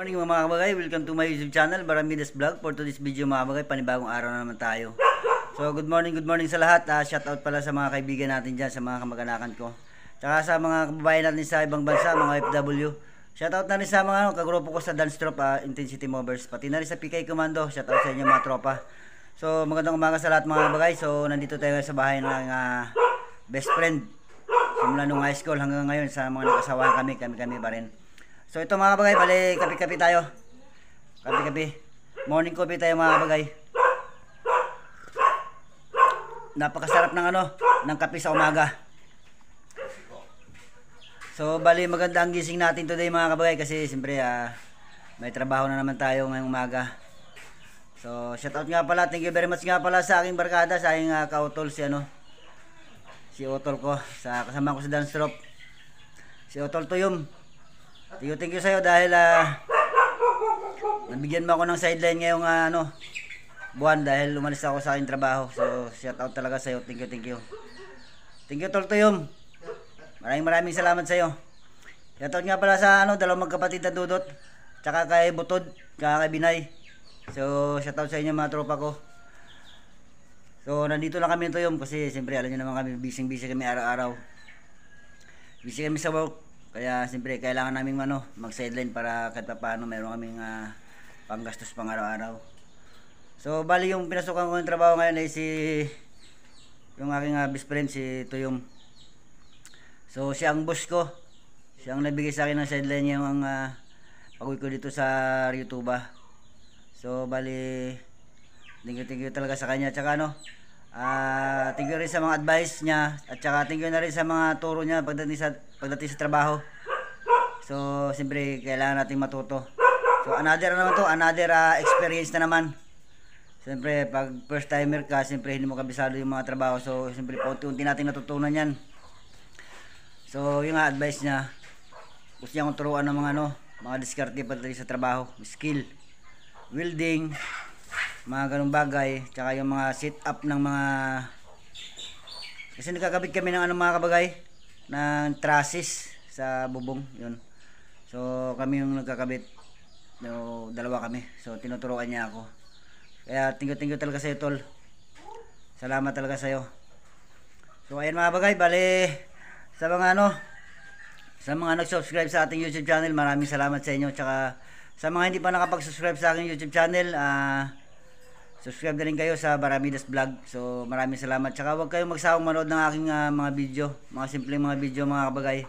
Morning mga kabagay, welcome to my YouTube channel, Baramidas Vlog. For today's video mga kabagay, panibagong araw na naman tayo. So good morning sa lahat. Shout out pala sa mga kaibigan natin dyan, sa mga kamag-anakan ko. Tsaka sa mga kababayan natin sa ibang bansa, mga OFW. Shout out na rin sa mga kagrupo ko sa Dance Troop, Intensity Movers. Pati na rin sa PK Commando, shout out sa inyo mga tropa. So magandang umaga sa lahat mga kabagay. So nandito tayo sa bahay ng best friend. Simula nung high school hanggang ngayon sa mga nakasawa kami pa rin. So ito mga kabagay, bali kape-kape tayo. Kape-kape. Morning coffee tayo mga kabagay. Napakasarap ng ng kape sa umaga. So bali maganda ang gising natin today mga kabagay kasi siyempre may trabaho na naman tayo ngayong umaga. So shout out nga pala, thank you very much nga pala sa aking barkada, sa aking kautol si Otol ko, sa kasama ko sa Dance Troop. Si Otol Tuyom. Thank you sa'yo dahil nabigyan mo ako ng sideline ngayong buwan dahil umalis ako sa aking trabaho. So shout out talaga sa'yo. Thank you. Thank you Tol Tuyom. Maraming salamat sa'yo. Shout out nga pala sa dalawang magkapatid na Dudot, tsaka kay Butod, tsaka kay Binay. So shout out sa inyo mga tropa ko. So nandito lang kami Tuyom kasi siyempre alam niyo naman kami, busy kami araw-araw. Busy kami sa work. Kaya siyempre kailangan namin mag-sideline para kahit paano meron kaming panggastos pang araw-araw. So bali yung pinasukan ko ng trabaho ngayon ay yung aking best friend si Tuyom. So siya ang boss ko. Siya ang nabigay sa akin ng sideline niya yung pag-uwi ko dito sa YouTube. So bali thank you talaga sa kanya. Tsaka thank you rin sa mga advice niya, at saka thank you na rin sa mga turo niya pagdating sa trabaho. So siyempre kailangan natin matuto. So another experience na naman. Siyempre pag first timer ka, siyempre hindi mo kabisado yung mga trabaho. So siyempre paunti-unti natin natutunan yan. So yung advice niya, gusto niya akong turuan ng mga diskarte pagdating sa trabaho, skill, welding, mga ganung bagay, tsaka yung mga sit up ng mga, kasi nagkakabit kami ng mga kabagay ng trusses sa bubong yun. So kami yung nagkakabit, dalawa kami. So tinuturuan niya ako. Kaya thank you talaga sa'yo Tol. Salamat talaga sa'yo. So ayan mga kabagay, bali sa mga sa mga nag-subscribe sa ating YouTube channel, maraming salamat sa inyo. Tsaka sa mga hindi pa nakapag-subscribe sa aking YouTube channel, subscribe na rin kayo sa Baramidas Vlog. So maraming salamat. Tsaka huwag kayong magsawang manood ng aking mga video, mga simpleng mga video mga kabagay.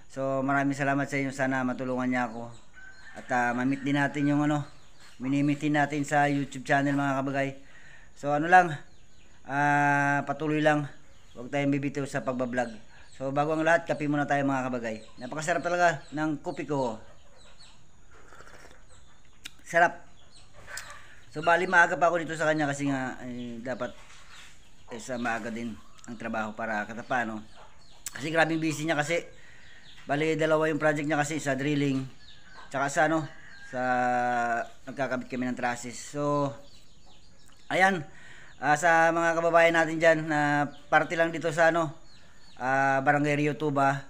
So maraming salamat sa inyo. Sana matulungan niya ako. At ma-meet din natin yung minimit din natin sa YouTube channel mga kabagay. So patuloy lang. Huwag tayong bibitaw sa pagbablog. So bago ang lahat, kape muna tayo mga kabagay. Napakasarap talaga ng kopi ko. Sarap. So bali maaga pa ako dito sa kanya kasi nga dapat sa maaga din ang trabaho para katapano. Kasi grabing busy niya kasi bali dalawa yung project niya kasi, sa drilling tsaka sa nagkakabit kami ng trusses. So ayan, sa mga kababayan natin diyan na party lang dito sa Barangay Rio Tuba.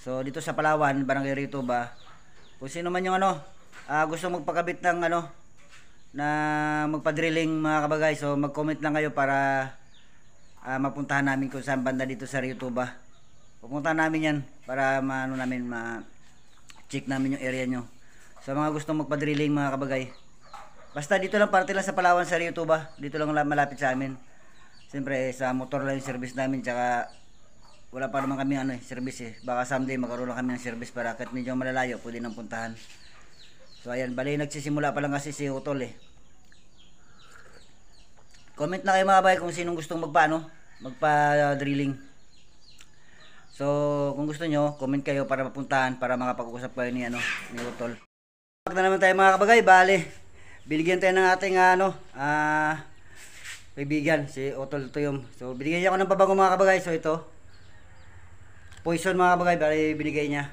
So dito sa Palawan, Barangay Rio Tuba. Kung sino man yung gusto magpakabit ng na magpa-drilling mga kabagay, so mag-comment lang kayo para mapuntahan namin kung saan banda dito sa Rio Tuba. Pupuntahan namin yan para ma-check namin yung area nyo. So mga gusto magpa-drilling mga kabagay, basta dito lang, parte lang sa Palawan sa Rio Tuba. Dito lang malapit sa amin. Siyempre sa motor lang yung service namin, tsaka wala pa naman kami service Baka someday magkaroon lang kami ng service para kahit medyo malalayo pwede nang puntahan. So ayan, bali nagsisimula pa lang kasi si Utol Comment na kayo mga bay kung sinong gustong magpa-drilling. So kung gusto nyo, comment kayo para mapuntahan, para makapag-usap kayo ni Utol. Pag na naman tayo mga kabagay, bali binigyan tayo ng ating kaibigan, si Utol Tuyom. So binigyan niya ako ng pabango mga kabagay. So ito, poison mga kabagay, bali binigay niya.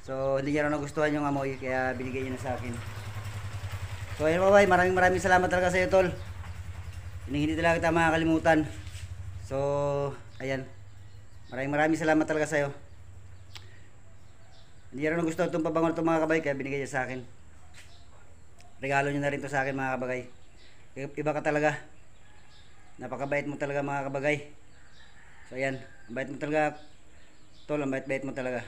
So hindi niya raw nagustuhan yung amoy, kaya binigay niya na sa akin. So ayun mga bay, maraming salamat talaga sa iyo Tol. Hindi talaga kita makakalimutan. So ayan, maraming salamat talaga sa iyo. Hindi rin gusto itong pabangon itong mga kabay, kaya binigay niya sa akin. regalo nyo na rin to sa akin mga kabagay. Iba ka talaga. Napakabait mo talaga mga kabagay. So ayan, ang bait mo talaga tol, ang bait mo talaga.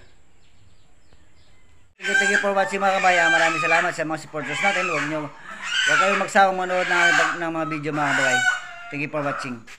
Thank you for watching mga kabaya. Maraming salamat sa mga supporters natin. Huwag kayong magsawang manood ng mga video mga kabagay. Thank you for watching.